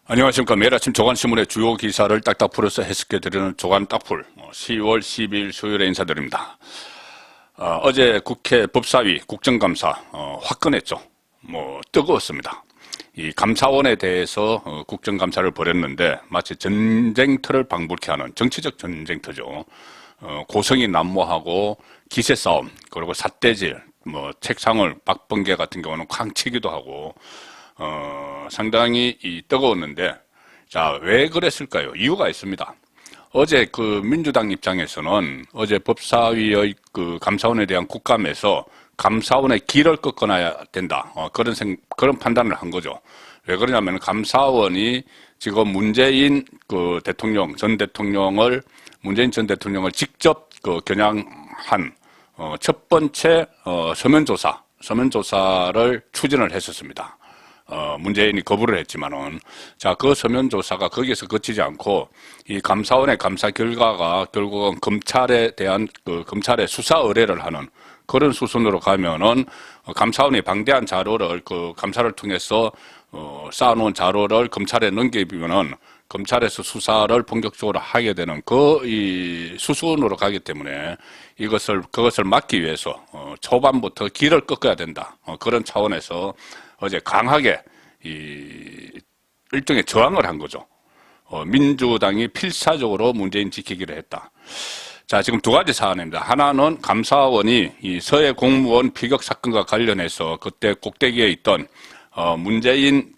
안녕하십니까. 매일 아침 조간신문의 주요 기사를 딱딱 풀어서 해석해드리는 조간 딱풀 10월 12일 수요일에 인사드립니다. 어제 국회 법사위 국정감사 화끈했죠. 뜨거웠습니다. 이 감사원에 대해서 국정감사를 벌였는데 마치 전쟁터를 방불케 하는 정치적 전쟁터죠. 고성이 난무하고 기세싸움, 그리고 삿대질, 책상을 박번개 같은 경우는 쾅 치기도 하고 상당히 뜨거웠는데, 자, 왜 그랬을까요? 이유가 있습니다. 어제 민주당 입장에서는 어제 법사위의 감사원에 대한 국감에서 감사원의 길을 꺾어놔야 된다. 그런 판단을 한 거죠. 왜 그러냐면 감사원이 지금 문재인 전 대통령을 직접 겨냥한 첫 번째 서면조사를 추진을 했었습니다. 문재인이 거부를 했지만은, 자, 그 서면조사가 거기에서 그치지 않고, 이 감사원의 감사 결과가 결국은 검찰에 대한 검찰의 수사 의뢰를 하는 그런 수순으로 가면은, 감사원이 방대한 자료를 감사를 통해서, 쌓아놓은 자료를 검찰에 넘기면은, 검찰에서 수사를 본격적으로 하게 되는 이 수순으로 가기 때문에 그것을 막기 위해서, 초반부터 길을 꺾어야 된다. 그런 차원에서 어제 강하게 일종의 저항을 한 거죠. 민주당이 필사적으로 문재인 지키기를 했다. 자, 지금 두 가지 사안입니다. 하나는 감사원이 이 서해 공무원 피격 사건과 관련해서 그때 꼭대기에 있던 문재인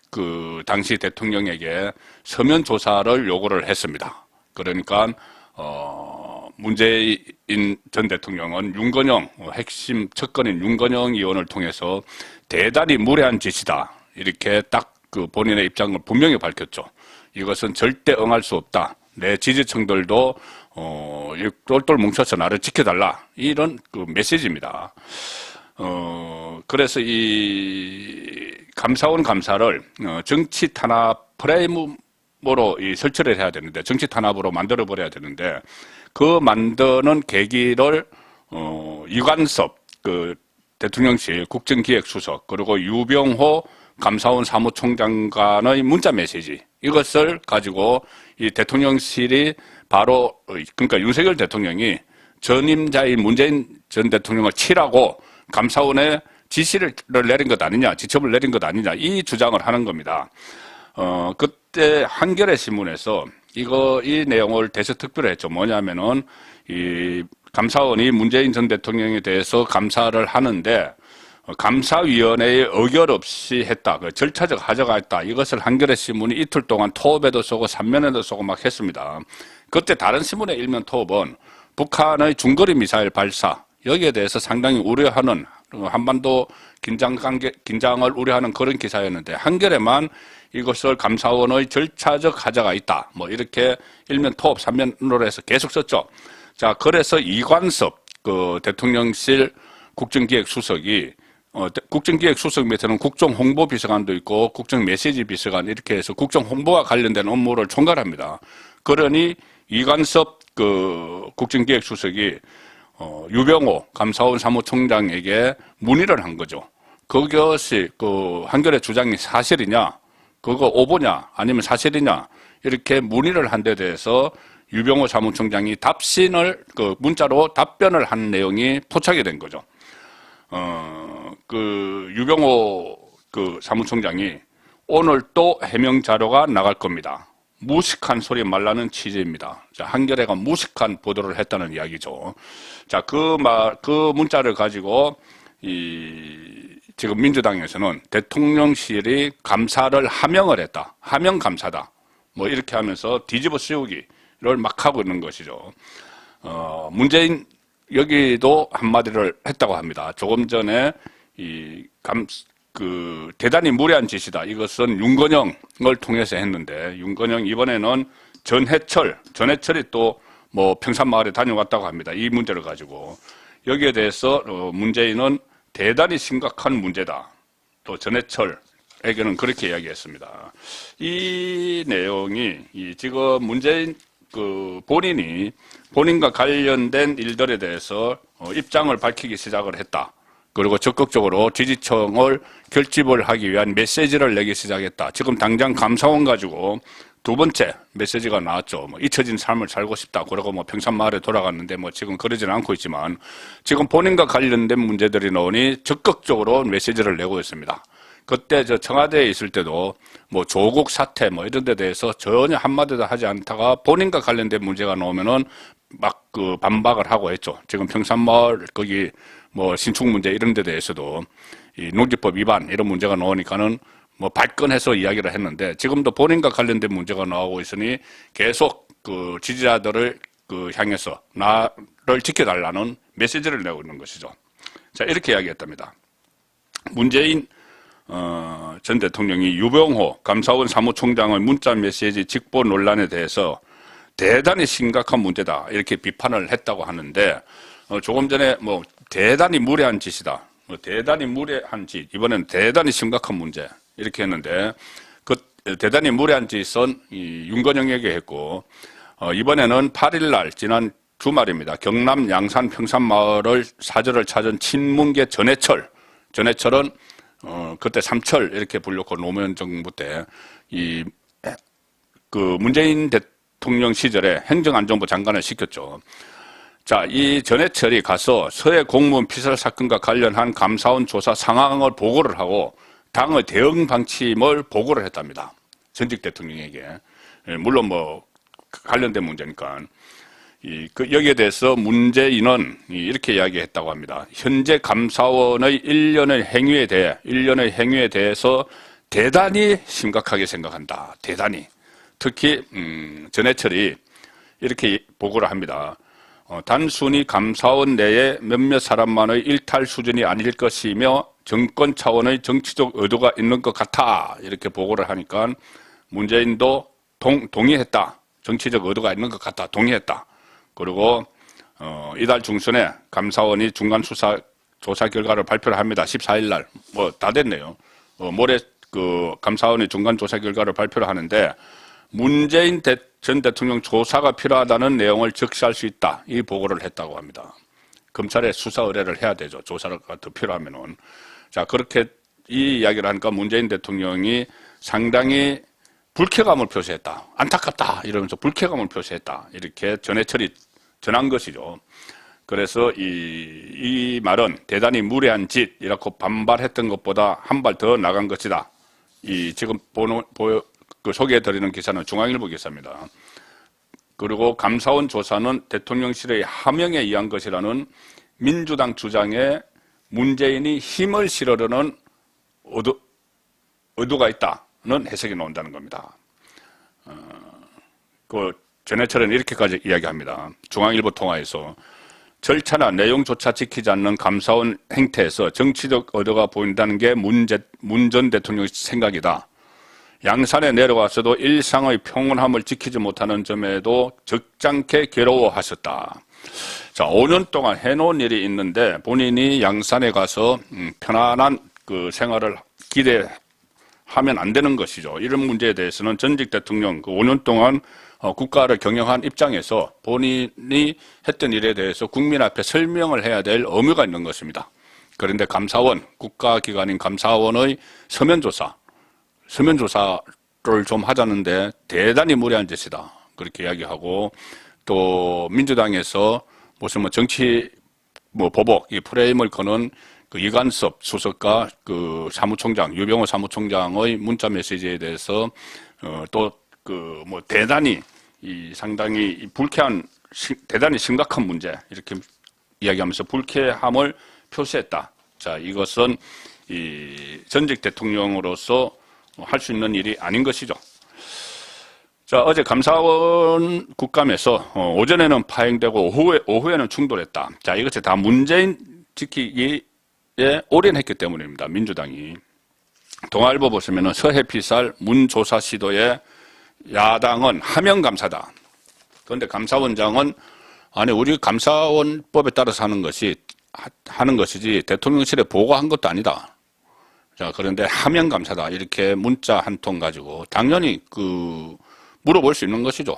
당시 대통령에게 서면 조사를 요구를 했습니다. 그러니까 문재인 전 대통령은 핵심 척건인 윤건영 의원을 통해서 대단히 무례한 짓이다. 이렇게 딱 본인의 입장을 분명히 밝혔죠. 이것은 절대 응할 수 없다. 내 지지층들도 똘똘 뭉쳐서 나를 지켜달라. 이런 메시지입니다. 그래서 이 감사원 감사를 정치 탄압 프레임으로 설치를 해야 되는데, 정치 탄압으로 만들어버려야 되는데, 그 만드는 계기를 이관섭 대통령실 국정기획수석, 그리고 유병호 감사원 사무총장 간의 문자 메시지, 이것을 가지고 이 대통령실이 바로, 그러니까 윤석열 대통령이 전임자인 문재인 전 대통령을 치라고 감사원에 지시를 내린 것 아니냐, 지첩을 내린 것 아니냐, 이 주장을 하는 겁니다. 그때 한겨레 신문에서 이 내용을 대서특필을 했죠. 뭐냐면은, 이 감사원이 문재인 전 대통령에 대해서 감사를 하는데, 감사위원회의 의결 없이 했다. 절차적 하자가 했다. 이것을 한겨레 신문이 이틀 동안 토업에도 쓰고 삼면에도 쓰고 막 했습니다. 그때 다른 신문의 일면 토업은 북한의 중거리 미사일 발사, 여기에 대해서 상당히 우려하는, 한반도 긴장을 우려하는 그런 기사였는데, 한겨레만 이것을 감사원의 절차적 하자가 있다. 이렇게 일면 토업, 삼면으로 해서 계속 썼죠. 자, 그래서 이관섭, 대통령실 국정기획수석이, 국정기획수석 밑에는 국정홍보비서관도 있고, 국정메시지비서관, 이렇게 해서 국정홍보와 관련된 업무를 총괄합니다. 그러니 이관섭 국정기획수석이 유병호 감사원 사무총장에게 문의를 한 거죠. 그것이 한겨레 주장이 사실이냐, 그거 오보냐, 아니면 사실이냐, 이렇게 문의를 한 데 대해서 유병호 사무총장이 문자로 답변을 한 내용이 포착이 된 거죠. 유병호 사무총장이 오늘 또 해명 자료가 나갈 겁니다. 무식한 소리 말라는 취지입니다. 자, 한겨레가 무식한 보도를 했다는 이야기죠. 자, 그 문자를 가지고 지금 민주당에서는 대통령실이 감사를 하명을 했다. 하명 감사다. 이렇게 하면서 뒤집어 씌우기를 막 하고 있는 것이죠. 문재인 여기도 한마디를 했다고 합니다. 조금 전에 대단히 무례한 짓이다. 이것은 윤건영을 통해서 했는데, 윤건영 이번에는 전해철이 또 평산마을에 다녀왔다고 합니다. 이 문제를 가지고. 여기에 대해서 문재인은 대단히 심각한 문제다. 또 전해철에게는 그렇게 이야기했습니다. 이 내용이 지금 문재인 본인과 관련된 일들에 대해서 입장을 밝히기 시작을 했다. 그리고 적극적으로 지지층을 결집을 하기 위한 메시지를 내기 시작했다. 지금 당장 감사원 가지고 두 번째 메시지가 나왔죠. 뭐 잊혀진 삶을 살고 싶다. 그러고 뭐 평산마을에 돌아갔는데 뭐 지금 그러지는 않고 있지만 지금 본인과 관련된 문제들이 나오니 적극적으로 메시지를 내고 있습니다. 그때 저 청와대에 있을 때도 뭐 조국 사태 뭐 이런 데 대해서 전혀 한마디도 하지 않다가 본인과 관련된 문제가 나오면은 막 그 반박을 하고 했죠. 지금 평산마을 거기 뭐 신축 문제 이런 데 대해서도 이 농지법 위반 이런 문제가 나오니까는 뭐 발끈해서 이야기를 했는데 지금도 본인과 관련된 문제가 나오고 있으니 계속 그 지지자들을 그 향해서 나를 지켜달라는 메시지를 내고 있는 것이죠. 자, 이렇게 이야기했답니다. 문재인 전 대통령이 유병호 감사원 사무총장의 문자 메시지 직보 논란에 대해서 대단히 심각한 문제다 이렇게 비판을 했다고 하는데 조금 전에 뭐 대단히 무례한 짓이다. 대단히 무례한 짓, 이번에는 대단히 심각한 문제 이렇게 했는데 그 대단히 무례한 짓은 윤건영에게 했고 이번에는 8일날 지난 주말입니다. 경남 양산 평산마을을 사저를 찾은 친문계 전해철은 그때 삼철 이렇게 불렸고 노무현 정부 때 그 문재인 대통령 시절에 행정안전부 장관을 시켰죠. 자, 이 전해철이 가서 서해 공무원 피살 사건과 관련한 감사원 조사 상황을 보고를 하고 당의 대응 방침을 보고를 했답니다. 전직 대통령에게. 물론 뭐 관련된 문제니까. 여기에 대해서 문재인은 이렇게 이야기했다고 합니다. 현재 감사원의 일련의 행위에 대해서 대단히 심각하게 생각한다. 대단히. 특히 전해철이 이렇게 보고를 합니다. 단순히 감사원 내에 몇몇 사람만의 일탈 수준이 아닐 것이며 정권 차원의 정치적 의도가 있는 것 같아 이렇게 보고를 하니까 문재인도 동의했다. 정치적 의도가 있는 것 같다. 동의했다. 그리고 이달 중순에 감사원이 중간 조사 결과를 발표를 합니다. 14일 날 뭐 다 됐네요. 모레 그 감사원이 중간 조사 결과를 발표를 하는데 문재인 전 대통령 조사가 필요하다는 내용을 적시할 수 있다. 이 보고를 했다고 합니다. 검찰에 수사 의뢰를 해야 되죠. 조사가 더 필요하면은. 자, 그렇게 이 이야기를 하니까 문재인 대통령이 상당히 불쾌감을 표시했다. 안타깝다. 이러면서 불쾌감을 표시했다. 이렇게 전해철이 전한 것이죠. 그래서 이 말은 대단히 무례한 짓이라고 반발했던 것보다 한 발 더 나간 것이다. 지금 소개해드리는 기사는 중앙일보 기사입니다. 그리고 감사원 조사는 대통령실의 하명에 의한 것이라는 민주당 주장에 문재인이 힘을 실으려는 의도가 있다는 해석이 나온다는 겁니다. 그 전해철은 이렇게까지 이야기합니다. 중앙일보 통화에서 절차나 내용조차 지키지 않는 감사원 행태에서 정치적 의도가 보인다는 게 문 전 대통령의 생각이다. 양산에 내려와서도 일상의 평온함을 지키지 못하는 점에도 적잖게 괴로워하셨다. 자, 5년 동안 해놓은 일이 있는데 본인이 양산에 가서 편안한 그 생활을 기대하면 안 되는 것이죠. 이런 문제에 대해서는 전직 대통령 그 5년 동안 국가를 경영한 입장에서 본인이 했던 일에 대해서 국민 앞에 설명을 해야 될 의무가 있는 것입니다. 그런데 감사원, 국가기관인 감사원의 서면조사를 좀 하자는데 대단히 무례한 짓이다. 그렇게 이야기하고 또 민주당에서 무슨 뭐 정치 보복, 이 프레임을 거는 그 이관섭 수석과 그 사무총장, 유병호 사무총장의 문자 메시지에 대해서 또 그 뭐 대단히 상당히 불쾌한 대단히 심각한 문제 이렇게 이야기하면서 불쾌함을 표시했다. 자, 이것은 전직 대통령으로서 할 수 있는 일이 아닌 것이죠. 자, 어제 감사원 국감에서 오전에는 파행되고 오후에는 충돌했다. 자, 이것이 다 문재인 지키기에 올인했기 때문입니다. 민주당이. 동아일보 보시면은 서해 피살 문 조사 시도에 야당은 하명 감사다. 그런데 감사원장은 아니 우리 감사원법에 따라서 하는 것이지 대통령실에 보고한 것도 아니다. 자, 그런데 하명 감사다. 이렇게 문자 한 통 가지고 당연히 물어볼 수 있는 것이죠.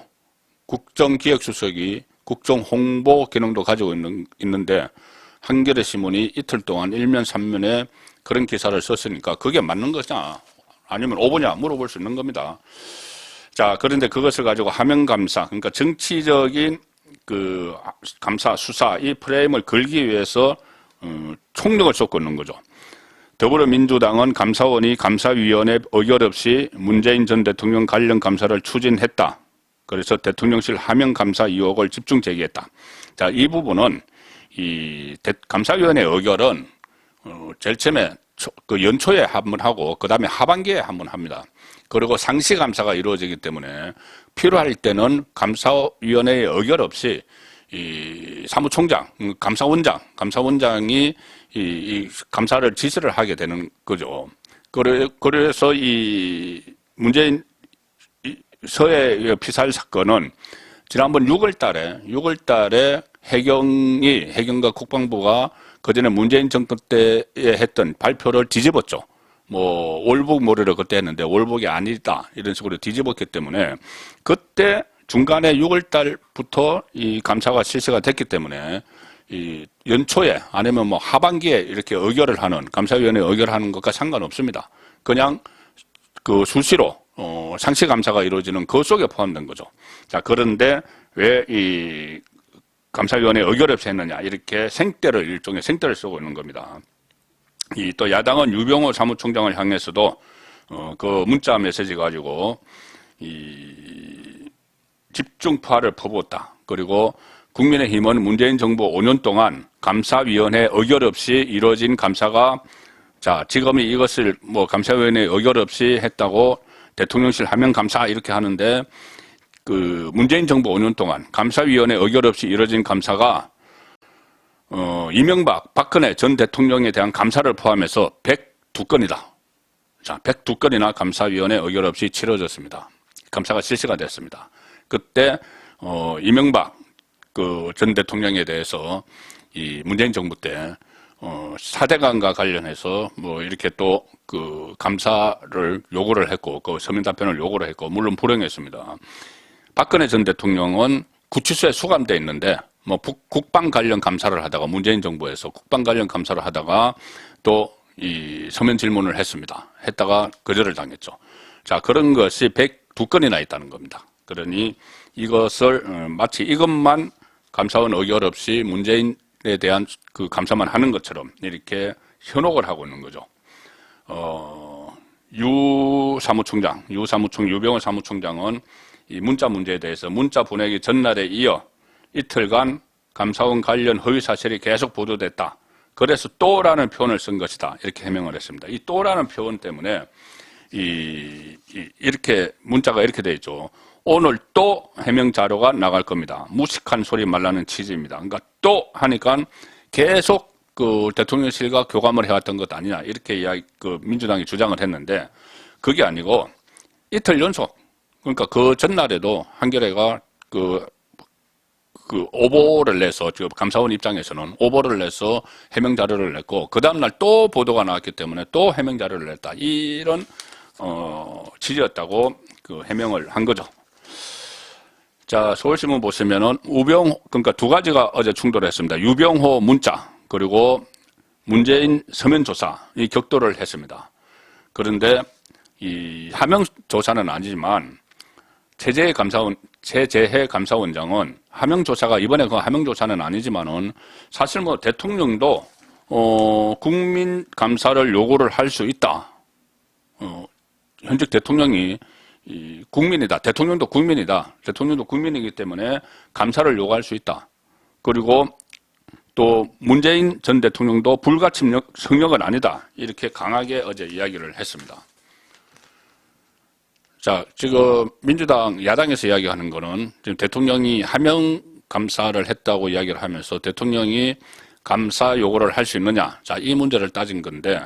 국정기획수석이 국정홍보 기능도 가지고 있는데 한겨레 신문이 이틀 동안 1면 3면에 그런 기사를 썼으니까 그게 맞는 거냐 아니면 오보냐 물어볼 수 있는 겁니다. 자, 그런데 그것을 가지고 하명감사, 그러니까 정치적인 그 감사, 수사 이 프레임을 걸기 위해서 총력을 쏟고 있는 거죠. 더불어민주당은 감사원이 감사위원회 의결 없이 문재인 전 대통령 관련 감사를 추진했다. 그래서 대통령실 하명 감사 의혹을 집중 제기했다. 자, 이 부분은 이 감사위원회 의결은 제일 처음에 그 연초에 한 번 하고 그 다음에 하반기에 한 번 합니다. 그리고 상시 감사가 이루어지기 때문에 필요할 때는 감사위원회의 의결 없이 이 사무총장, 감사원장이 이 감사를 지시를 하게 되는 거죠. 그래서 이 문재인 서해 피살 사건은 지난번 6월 달에 해경과 국방부가 그전에 문재인 정권 때에 했던 발표를 뒤집었죠. 뭐 월북 모레를 그때 했는데 월북이 아니다 이런 식으로 뒤집었기 때문에 그때 중간에 6월 달부터 이 감사가 실시가 됐기 때문에 이 연초에 아니면 뭐 하반기에 이렇게 의결을 하는 감사위원회 의결하는 것과 상관없습니다. 그냥 그 수시로 상시 감사가 이루어지는 그 속에 포함된 거죠. 자, 그런데 왜 이 감사위원회 의결 없이 했느냐 이렇게 일종의 생떼를 쓰고 있는 겁니다. 이 또 야당은 유병호 사무총장을 향해서도 그 문자 메시지 가지고 이 집중파를 퍼부었다. 그리고 국민의힘은 문재인 정부 5년 동안 감사위원회 의결 없이 이루어진 감사가 자 지금이 이것을 뭐 감사위원회 의결 없이 했다고 대통령실 하명 감사 이렇게 하는데 그 문재인 정부 5년 동안 감사위원회 의결 없이 이루어진 감사가 이명박, 박근혜 전 대통령에 대한 감사를 포함해서 102건이다. 자, 102건이나 감사위원회 의결 없이 치러졌습니다. 감사가 실시가 됐습니다. 그때 이명박 그 전 대통령에 대해서 이 문재인 정부 때 사대강과 관련해서 뭐 이렇게 또 그 감사를 요구를 했고 그 서면 답변을 요구를 했고 물론 불응했습니다. 박근혜 전 대통령은 구치소에 수감돼 있는데 뭐 국방 관련 감사를 하다가 문재인 정부에서 국방 관련 감사를 하다가 또 이 서면 질문을 했다가 거절을 당했죠. 자, 그런 것이 102건이나 있다는 겁니다. 그러니 이것을 마치 이것만 감사원 의결 없이 문재인에 대한 그 감사만 하는 것처럼 이렇게 현혹을 하고 있는 거죠. 유병호 사무총장은 이 문자 문제에 대해서 문자 보내기 전날에 이어 이틀간 감사원 관련 허위 사실이 계속 보도됐다. 그래서 또라는 표현을 쓴 것이다. 이렇게 해명을 했습니다. 이 또라는 표현 때문에 이렇게 문자가 이렇게 돼 있죠. 오늘 또 해명 자료가 나갈 겁니다. 무식한 소리 말라는 취지입니다. 그러니까 또 하니까 계속 그 대통령실과 교감을 해왔던 것 아니냐 이렇게 그 민주당이 주장을 했는데 그게 아니고 이틀 연속 그러니까 그 전날에도 한겨레가 그 오보를 내서 지금 감사원 입장에서는 오보를 내서 해명 자료를 냈고 그 다음날 또 보도가 나왔기 때문에 또 해명 자료를 냈다 이런 취지였다고 그 해명을 한 거죠. 자, 서울신문 보시면은 그러니까 두 가지가 어제 충돌했습니다. 유병호 문자 그리고 문재인 서면 조사 이 격돌을 했습니다. 그런데 이 하명 조사는 아니지만 최재해 감사원장은 하명 조사가 이번에 그 하명 조사는 아니지만은 사실 뭐 대통령도 국민 감사를 요구를 할 수 있다. 현직 대통령이 국민이다. 대통령도 국민이다. 대통령도 국민이기 때문에 감사를 요구할 수 있다. 그리고 또 문재인 전 대통령도 불가침 성역은 아니다. 이렇게 강하게 어제 이야기를 했습니다. 자, 지금 민주당 야당에서 이야기하는 거는 지금 대통령이 하명 감사를 했다고 이야기를 하면서 대통령이 감사 요구를 할 수 있느냐. 자, 이 문제를 따진 건데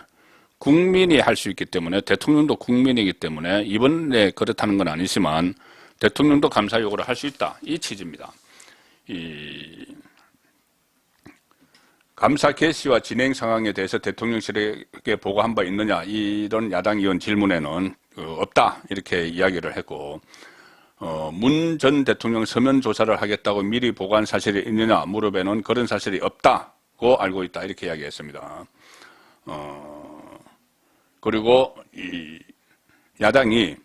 국민이 할 수 있기 때문에 대통령도 국민이기 때문에 이번에 그렇다는 건 아니지만 대통령도 감사 요구를 할 수 있다. 이 취지입니다. 이 감사 개시와 진행 상황에 대해서 대통령실에게 보고한 바 있느냐 이런 야당 의원 질문에는 없다 이렇게 이야기를 했고 문 전 대통령 서면 조사를 하겠다고 미리 보고한 사실이 있느냐 물음에는 그런 사실이 없다 알고 있다 이렇게 이야기했습니다. 그리고 이 야당이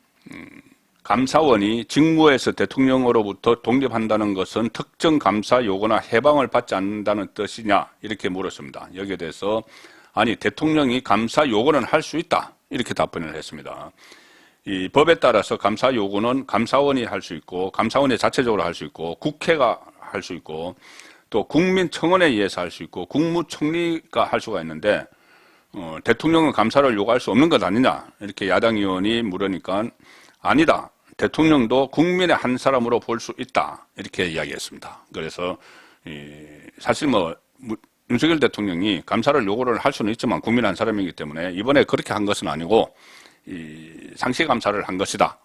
감사원이 직무에서 대통령으로부터 독립한다는 것은 특정 감사 요구나 해방을 받지 않는다는 뜻이냐 이렇게 물었습니다. 여기에 대해서 아니 대통령이 감사 요구는 할 수 있다 이렇게 답변을 했습니다. 이 법에 따라서 감사 요구는 감사원이 할 수 있고 감사원이 자체적으로 할 수 있고 국회가 할 수 있고 또 국민청원에 의해서 할 수 있고 국무총리가 할 수가 있는데 대통령은 감사를 요구할 수 없는 것 아니냐 이렇게 야당 의원이 물으니까 아니다. 대통령도 국민의 한 사람으로 볼 수 있다. 이렇게 이야기했습니다. 그래서 사실 윤석열 대통령이 감사를 요구를 할 수는 있지만 국민 한 사람이기 때문에 이번에 그렇게 한 것은 아니고 상시 감사를 한 것이다.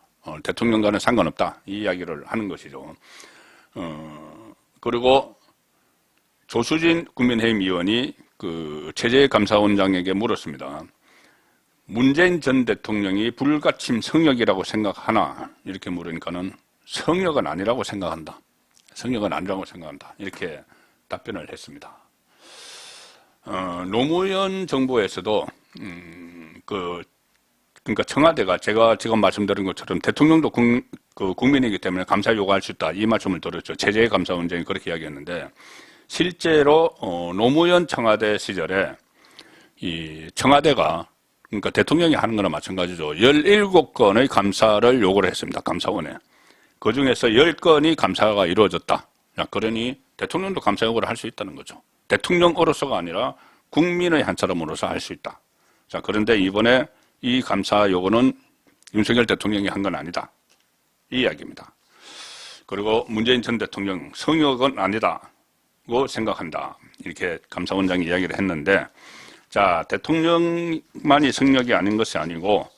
대통령과는 상관없다. 이 이야기를 하는 것이죠. 그리고 조수진 국민의힘 의원이 그 최재해 감사원장에게 물었습니다. 문재인 전 대통령이 불가침 성역이라고 생각하나 이렇게 물으니까는 성역은 아니라고 생각한다. 성역은 아니라고 생각한다. 이렇게 답변을 했습니다. 노무현 정부에서도 그러니까 청와대가 제가 지금 말씀드린 것처럼 대통령도 국민이기 때문에 감사 요구할 수 있다. 이 말씀을 드렸죠. 최재해 감사원장이 그렇게 이야기했는데 실제로 노무현 청와대 시절에 이 청와대가 그러니까 대통령이 하는 거나 마찬가지죠. 17건의 감사를 요구를 했습니다. 감사원에. 그중에서 10건이 감사가 이루어졌다. 그러니 대통령도 감사 요구를 할 수 있다는 거죠. 대통령으로서가 아니라 국민의 한 사람으로서 할 수 있다. 자, 그런데 이번에 이 감사 요구는 윤석열 대통령이 한 건 아니다. 이 이야기입니다. 그리고 문재인 전 대통령 성역은 아니다고 생각한다. 이렇게 감사원장이 이야기를 했는데 자, 대통령만이 성역이 아닌 것이 아니고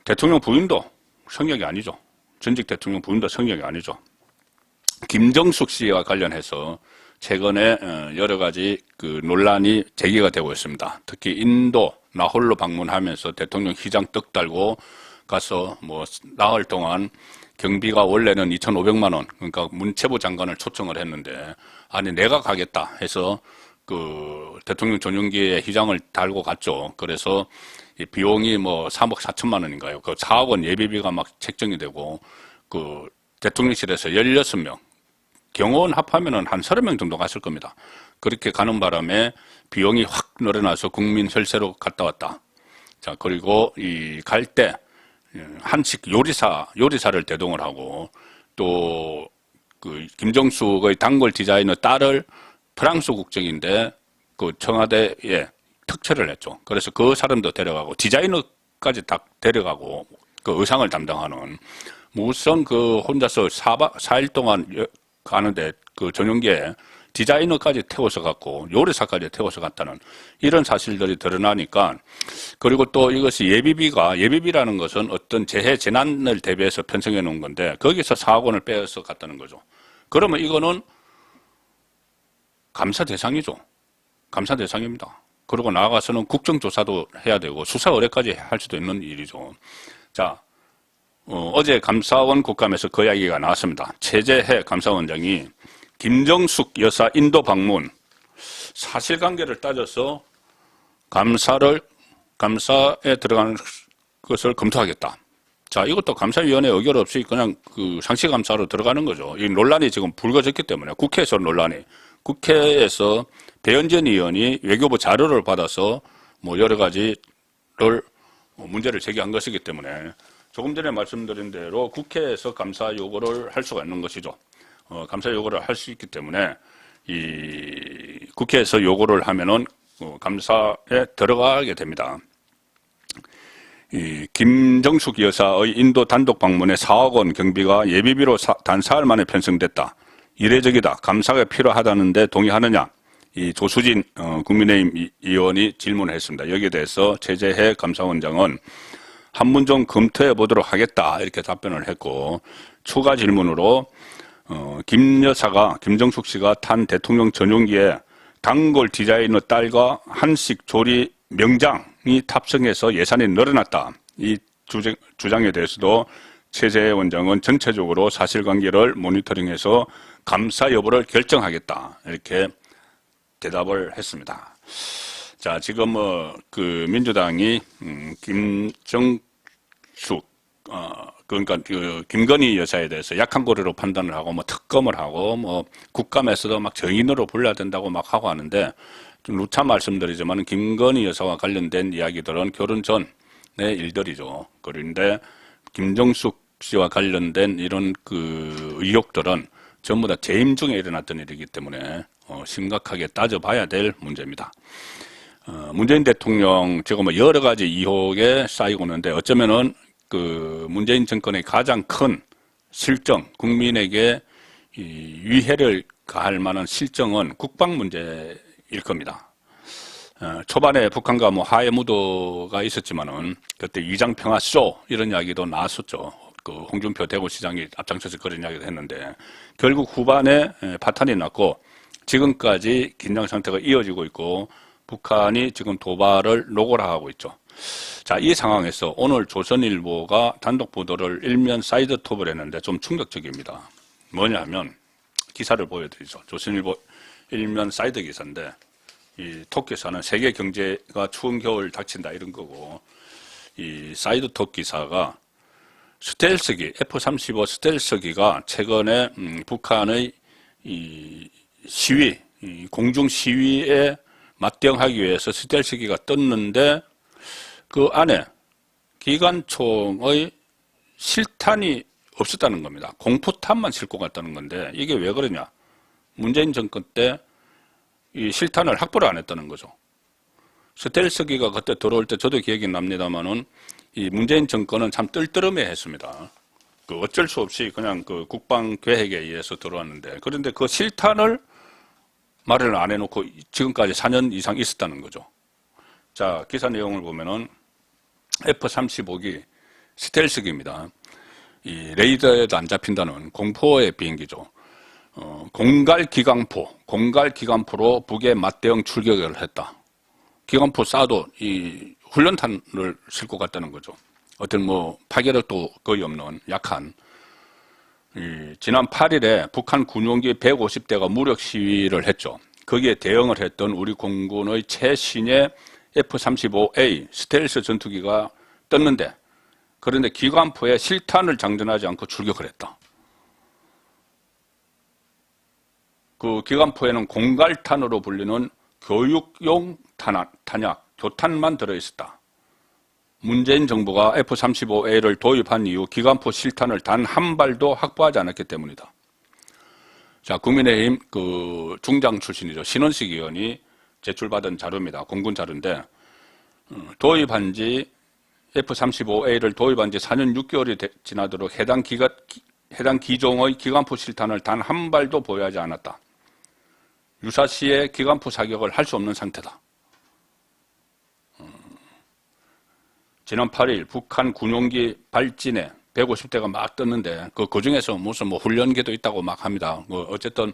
대통령 부인도 성역이 아니죠. 전직 대통령 부인도 성역이 아니죠. 김정숙 씨와 관련해서 최근에 여러 가지 그 논란이 제기가 되고 있습니다. 특히 인도 나홀로 방문하면서 대통령 휘장 떡 달고 가서 나흘 동안 경비가 원래는 2,500만 원, 그러니까 문체부 장관을 초청을 했는데 아니 내가 가겠다 해서 그 대통령 전용기에 휘장을 달고 갔죠. 그래서 이 비용이 3억 4천만 원인가요? 그 4억 원 예비비가 막 책정이 되고 그 대통령실에서 16명, 경호원 합하면은 한 30명 정도 갔을 겁니다. 그렇게 가는 바람에 비용이 확 늘어나서 국민 혈세로 갔다 왔다. 자, 그리고 이 갈 때 한식 요리사를 대동을 하고 또 그 김정숙의 단골 디자이너 딸을 프랑스 국적인데 그 청와대에 특채를 했죠. 그래서 그 사람도 데려가고 디자이너까지 다 데려가고 그 의상을 담당하는 무슨 그 혼자서 4일 동안 가는데 그 전용기에 디자이너까지 태워서 갔고 요리사까지 태워서 갔다는 이런 사실들이 드러나니까 그리고 또 이것이 예비비라는 것은 어떤 재난을 대비해서 편성해 놓은 건데 거기서 4억 원을 빼서 갔다는 거죠. 그러면 이거는 감사 대상이죠. 감사 대상입니다. 그리고 나아가서는 국정조사도 해야 되고 수사 의뢰까지 할 수도 있는 일이죠. 자, 어제 감사원 국감에서 그 이야기가 나왔습니다. 최재해 감사원장이 김정숙 여사 인도 방문 사실관계를 따져서 감사에 들어가는 것을 검토하겠다. 자, 이것도 감사위원회 의결 없이 그냥 그 상시감사로 들어가는 거죠. 이 논란이 지금 불거졌기 때문에 국회에서 국회에서 배현진 의원이 외교부 자료를 받아서 여러 가지를 문제를 제기한 것이기 때문에 조금 전에 말씀드린 대로 국회에서 감사 요구를 할 수가 있는 것이죠. 감사 요구를 할 수 있기 때문에 이 국회에서 요구를 하면은 감사에 들어가게 됩니다. 이 김정숙 여사의 인도 단독 방문에 4억 원 경비가 예비비로 단 사흘 만에 편성됐다. 이례적이다. 감사가 필요하다는데 동의하느냐? 이 조수진 국민의힘 의원이 질문을 했습니다. 여기에 대해서 최재해 감사원장은 한번 좀 검토해 보도록 하겠다 이렇게 답변을 했고 추가 질문으로 김정숙 씨가 탄 대통령 전용기에 단골 디자이너 딸과 한식 조리 명장이 탑승해서 예산이 늘어났다. 이 주장에 대해서도 최재해 원장은 전체적으로 사실관계를 모니터링해서 감사 여부를 결정하겠다. 이렇게 대답을 했습니다. 자, 지금 그 민주당이 김정숙 그러니까 그 김건희 여사에 대해서 약한 고리로 판단을 하고 뭐 특검을 하고 뭐 국감에서도 막 정인으로 불러야 된다고 막 하고 하는데 좀 누차 말씀드리지만 김건희 여사와 관련된 이야기들은 결혼 전의 일들이죠. 그런데 김정숙 씨와 관련된 이런 그 의혹들은 전부 다 재임 중에 일어났던 일이기 때문에 심각하게 따져봐야 될 문제입니다. 문재인 대통령 지금 뭐 여러 가지 의혹에 쌓이고 있는데 어쩌면은 그 문재인 정권의 가장 큰 실정, 국민에게 위해를 가할 만한 실정은 국방 문제일 겁니다. 초반에 북한과 뭐 화해 무도가 있었지만은 그때 위장평화쇼 이런 이야기도 나왔었죠. 그 홍준표 대구시장이 앞장서서 그런 이야기도 했는데 결국 후반에 파탄이 났고 지금까지 긴장 상태가 이어지고 있고 북한이 지금 도발을 노골화하고 있죠. 자, 이 상황에서 오늘 조선일보가 단독 보도를 일면 사이드톱을 했는데 좀 충격적입니다. 뭐냐면 기사를 보여드리죠. 조선일보 일면 사이드 기사인데 이 톱 기사는 세계 경제가 추운 겨울 닥친다 이런 거고 이 사이드톱 기사가 스텔스기 F-35 스텔스기가 최근에 북한의 이 시위, 이 공중 시위에 맞대응하기 위해서 스텔스기가 떴는데 그 안에 기관총의 실탄이 없었다는 겁니다. 공포탄만 싣고 갔다는 건데 이게 왜 그러냐? 문재인 정권 때 이 실탄을 확보를 안 했다는 거죠. 스텔스기가 그때 들어올 때 저도 기억이 납니다만은 이 문재인 정권은 참 뜰뜨름해 했습니다. 그 어쩔 수 없이 그냥 그 국방 계획에 의해서 들어왔는데 그런데 그 실탄을 말을 안 해놓고 지금까지 4년 이상 있었다는 거죠. 자, 기사 내용을 보면은 F-35기 스텔스기입니다. 이 레이더에도 안 잡힌다는 공포의 비행기죠. 공갈 기관포로 북에 맞대응 출격을 했다. 기관포 쏴도 이 훈련탄을 싣고 갔다는 거죠. 어떤 뭐 파괴력도 거의 없는 약한. 지난 8일에 북한 군용기 150대가 무력 시위를 했죠. 거기에 대응을 했던 우리 공군의 최신의 F-35A 스텔스 전투기가 떴는데 그런데 기관포에 실탄을 장전하지 않고 출격을 했다. 그 기관포에는 공갈탄으로 불리는 교육용 탄약, 교탄만 들어있었다. 문재인 정부가 F-35A를 도입한 이후 기관포 실탄을 단 한 발도 확보하지 않았기 때문이다. 자, 국민의힘 그 중장 출신이죠. 신원식 의원이 제출받은 자료입니다. 공군 자료인데 도입한 지 F-35A를 도입한 지 4년 6개월이 지나도록 해당 기종의 기관포 실탄을 단 한 발도 보유하지 않았다. 유사시에 기관포 사격을 할 수 없는 상태다. 지난 8일 북한 군용기 발진에 150대가 막 떴는데 그 중에서 무슨 뭐 훈련기도 있다고 막 합니다. 어쨌든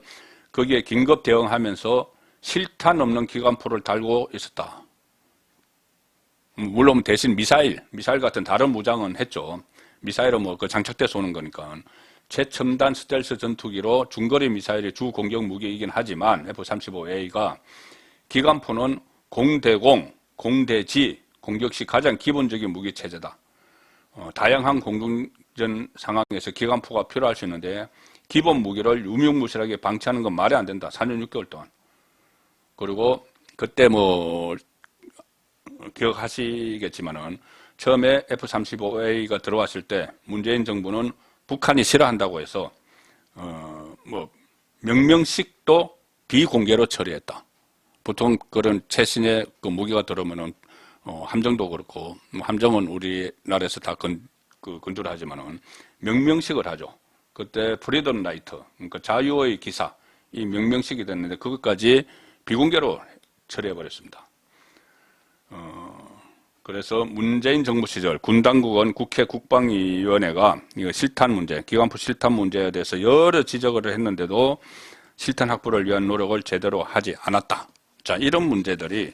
거기에 긴급 대응하면서 실탄 없는 기관포를 달고 있었다. 물론 대신 미사일 같은 다른 무장은 했죠. 미사일은 뭐 그 장착돼서 오는 거니까. 최첨단 스텔스 전투기로 중거리 미사일이 주 공격 무기이긴 하지만 F-35A가 기관포는 공대공, 공대지 공격 시 가장 기본적인 무기 체제다. 다양한 공중전 상황에서 기관포가 필요할 수 있는데 기본 무기를 유명무실하게 방치하는 건 말이 안 된다. 4년 6개월 동안. 그리고 그때 뭐 기억하시겠지만은 처음에 F-35A가 들어왔을 때 문재인 정부는 북한이 싫어한다고 해서 뭐 명명식도 비공개로 처리했다. 보통 그런 최신의 그 무기가 들어오면은 함정도 그렇고 함정은 우리나라에서 다 건조하지만은 명명식을 하죠. 그때 프리덤 라이트, 그러니까 자유의 기사 이 명명식이 됐는데 그것까지 비공개로 처리해 버렸습니다. 그래서 문재인 정부 시절 군 당국은 국회 국방위원회가 이거 실탄 문제, 기관포 실탄 문제에 대해서 여러 지적을 했는데도 실탄 확보를 위한 노력을 제대로 하지 않았다. 자, 이런 문제들이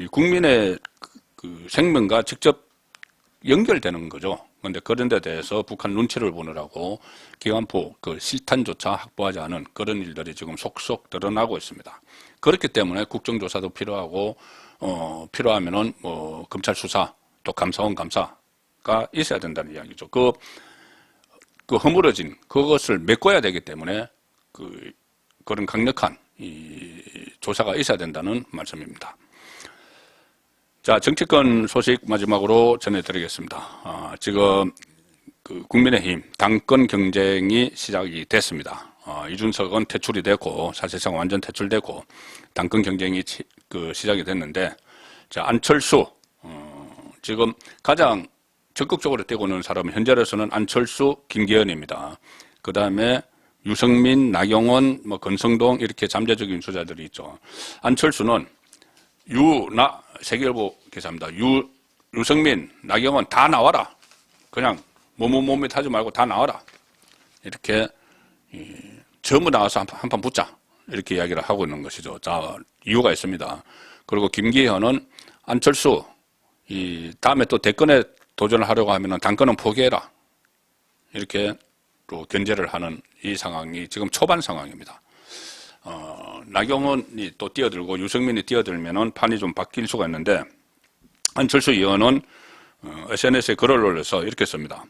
국민의 그 생명과 직접 연결되는 거죠. 그런데 그런 데 대해서 북한 눈치를 보느라고 기관포 그 실탄조차 확보하지 않은 그런 일들이 지금 속속 드러나고 있습니다. 그렇기 때문에 국정조사도 필요하고 필요하면은 뭐 검찰 수사 또 감사원 감사가 있어야 된다는 이야기죠. 그 허물어진 그것을 메꿔야 되기 때문에 그런 강력한 이 조사가 있어야 된다는 말씀입니다. 자, 정치권 소식 마지막으로 전해드리겠습니다. 지금 국민의힘 당권 경쟁이 시작이 됐습니다. 이준석은 퇴출이 됐고 사실상 완전 퇴출되고 당권 경쟁이 시작이 됐는데, 자, 안철수 지금 가장 적극적으로 뛰고 있는 사람은 현재로서는 안철수, 김기현입니다. 그 다음에 유승민, 나경원, 권성동 이렇게 잠재적인 주자들이 있죠. 안철수는 세계일보 기사입니다. 유승민, 나경원 다 나와라. 그냥 몸에 타지 말고 다 나와라. 이렇게 전부 나와서 한판 붙자. 이렇게 이야기를 하고 있는 것이죠. 자, 이유가 있습니다. 그리고 김기현은 안철수 다음에 또 대권에 도전을 하려고 하면 당권은 포기해라. 이렇게 또 견제를 하는 이 상황이 지금 초반 상황입니다. 나경원이 또 뛰어들고 유승민이 뛰어들면은 판이 좀 바뀔 수가 있는데, 안철수 의원은 SNS에 글을 올려서 이렇게 씁니다.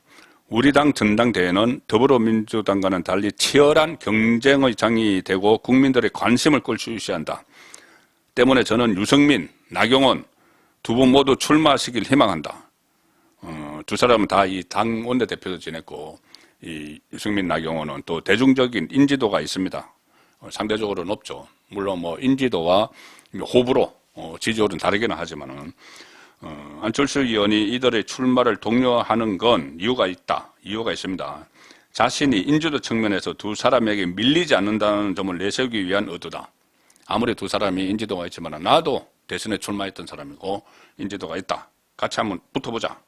우리 당 전당대회는 더불어민주당과는 달리 치열한 경쟁의 장이 되고 국민들의 관심을 끌 수 있어야 한다. 때문에 저는 유승민, 나경원 두 분 모두 출마하시길 희망한다. 두 사람은 다 이 당 원내대표도 지냈고, 이 유승민, 나경원은 또 대중적인 인지도가 있습니다. 상대적으로 높죠. 물론 인지도와 호불호, 지지율은 다르기는 하지만은, 안철수 의원이 이들의 출마를 독려하는 건 이유가 있습니다. 자신이 인지도 측면에서 두 사람에게 밀리지 않는다는 점을 내세우기 위한 의도다. 아무리 두 사람이 인지도가 있지만 나도 대선에 출마했던 사람이고 인지도가 있다. 같이 한번 붙어보자.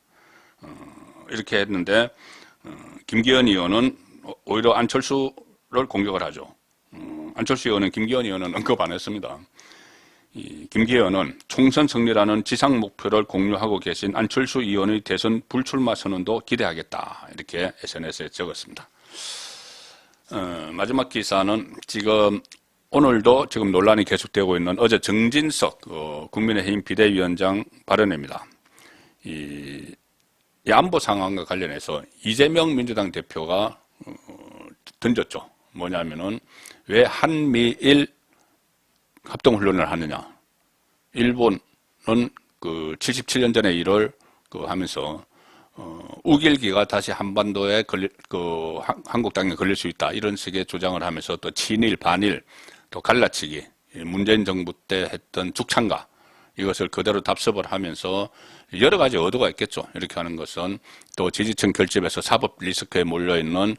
이렇게 했는데, 김기현 의원은 오히려 안철수를 공격을 하죠. 안철수 의원은 김기현 의원은 언급 안 했습니다. 김기현은 총선 승리라는 지상 목표를 공유하고 계신 안철수 의원의 대선 불출마 선언도 기대하겠다. 이렇게 SNS에 적었습니다. 마지막 기사는 오늘도 지금 논란이 계속되고 있는 어제 정진석 국민의힘 비대위원장 발언입니다. 이 안보 상황과 관련해서 이재명 민주당 대표가 던졌죠. 뭐냐면은 왜 한미일 합동훈련을 하느냐. 일본은 77년 전에 일을 하면서 우길기가 다시 한반도에 한국 땅에 걸릴 수 있다. 이런 식의 주장을 하면서 또 친일, 반일, 또 갈라치기, 문재인 정부 때 했던 죽창가 이것을 그대로 답습을 하면서 여러 가지 의도가 있겠죠. 이렇게 하는 것은 또 지지층 결집에서 사법 리스크에 몰려있는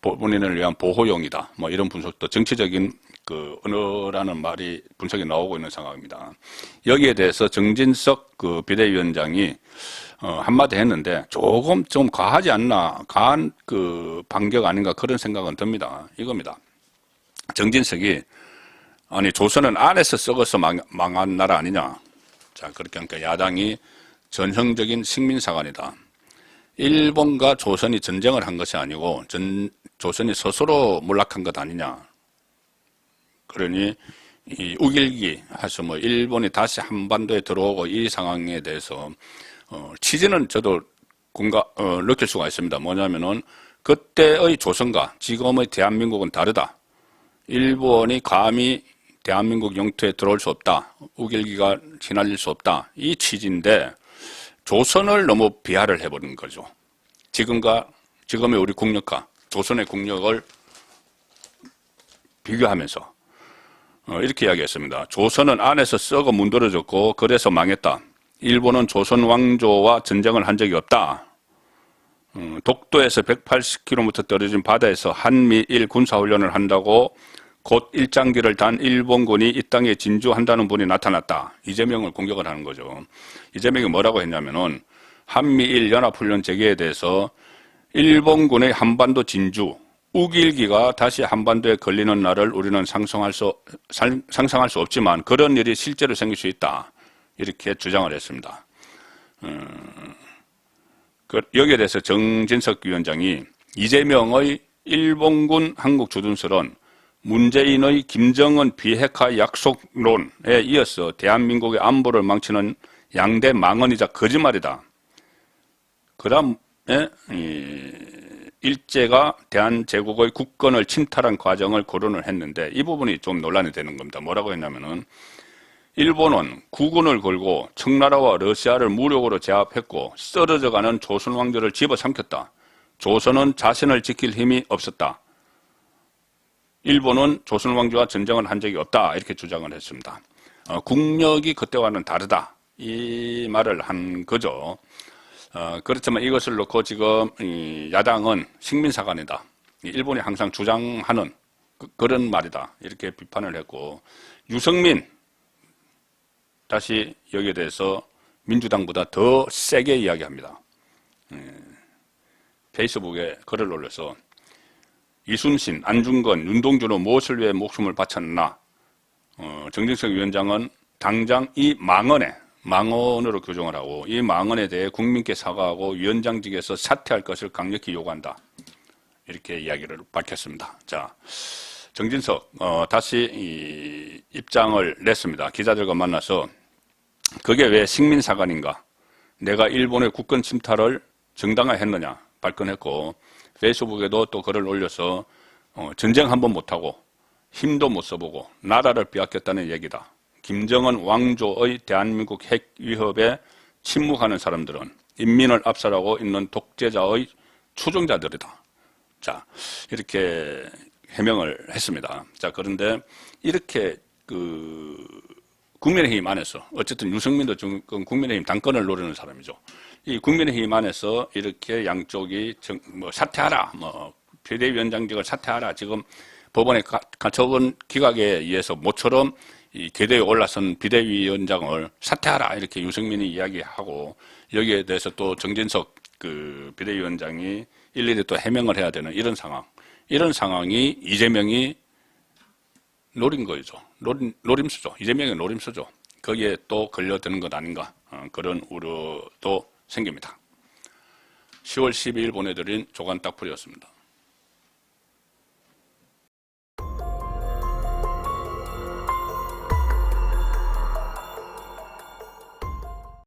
본인을 위한 보호용이다. 이런 분석도 정치적인 언어라는 말이 분석이 나오고 있는 상황입니다. 여기에 대해서 정진석 비대위원장이 한마디 했는데 조금 좀 과하지 않나, 과한 반격 아닌가 그런 생각은 듭니다. 이겁니다. 정진석이 아니 조선은 안에서 썩어서 망한 나라 아니냐. 자, 그렇게 하니까 야당이 전형적인 식민사관이다. 일본과 조선이 전쟁을 한 것이 아니고 조선이 스스로 몰락한 것 아니냐. 그러니 이 우길기 해서 일본이 다시 한반도에 들어오고 이 상황에 대해서 취지는 저도 느낄 수가 있습니다. 뭐냐면은 그때의 조선과 지금의 대한민국은 다르다. 일본이 감히 대한민국 영토에 들어올 수 없다. 우길기가 휘날릴 수 없다. 이 취지인데 조선을 너무 비하를 해버린 거죠. 지금의 우리 국력과 조선의 국력을 비교하면서 이렇게 이야기했습니다. 조선은 안에서 썩어 문드러졌고 그래서 망했다. 일본은 조선 왕조와 전쟁을 한 적이 없다. 독도에서 180km 떨어진 바다에서 한미일 군사훈련을 한다고 곧 일장기를 단 일본군이 이 땅에 진주한다는 분이 나타났다. 이재명을 공격을 하는 거죠. 이재명이 뭐라고 했냐면은 한미일 연합훈련 재개에 대해서 일본군의 한반도 진주, 우길기가 다시 한반도에 걸리는 날을 우리는 상상할 수 없지만 그런 일이 실제로 생길 수 있다. 이렇게 주장을 했습니다. 여기에 대해서 정진석 위원장이 이재명의 일본군 한국 주둔설은 문재인의 김정은 비핵화 약속론에 이어서 대한민국의 안보를 망치는 양대 망언이자 거짓말이다. 그 다음에 일제가 대한제국의 국권을 침탈한 과정을 거론을 했는데 이 부분이 좀 논란이 되는 겁니다. 뭐라고 했냐면은 일본은 국군을 걸고 청나라와 러시아를 무력으로 제압했고 쓰러져가는 조선 왕조를 집어삼켰다. 조선은 자신을 지킬 힘이 없었다. 일본은 조선 왕조와 전쟁을 한 적이 없다. 이렇게 주장을 했습니다. 국력이 그때와는 다르다. 이 말을 한 거죠. 그렇지만 이것을 놓고 지금 야당은 식민사관이다. 일본이 항상 주장하는 그런 말이다. 이렇게 비판을 했고 유승민 다시 여기에 대해서 민주당보다 더 세게 이야기합니다. 페이스북에 글을 올려서 이순신, 안중근, 윤동주는 무엇을 위해 목숨을 바쳤나? 정진석 위원장은 당장 이 망언으로 규정을 하고 이 망언에 대해 국민께 사과하고 위원장직에서 사퇴할 것을 강력히 요구한다. 이렇게 이야기를 밝혔습니다. 자, 정진석 다시 이 입장을 냈습니다. 기자들과 만나서 그게 왜 식민사관인가? 내가 일본의 국권 침탈을 정당화했느냐? 발끈했고 페이스북에도 또 글을 올려서 전쟁 한번 못하고 힘도 못 써보고 나라를 빼앗겼다는 얘기다. 김정은 왕조의 대한민국 핵 위협에 침묵하는 사람들은 인민을 압살하고 있는 독재자의 추종자들이다. 자, 이렇게 해명을 했습니다. 자, 그런데 이렇게 국민의힘 안에서 어쨌든 유승민도 지금 국민의힘 당권을 노리는 사람이죠. 이 국민의힘 안에서 이렇게 양쪽이 사퇴하라, 비대위원장직을 사퇴하라. 지금 법원의 가처분 기각에 의해서 모처럼 이 궤도에 올라선 비대위원장을 사퇴하라 이렇게 유승민이 이야기하고 여기에 대해서 또 정진석 비대위원장이 일일이 또 해명을 해야 되는 이런 상황이 이재명이 노린 거죠. 노림수죠. 이재명의 노림수죠. 거기에 또 걸려드는 것 아닌가 그런 우려도 생깁니다. 10월 12일 보내드린 조간 딱풀이었습니다.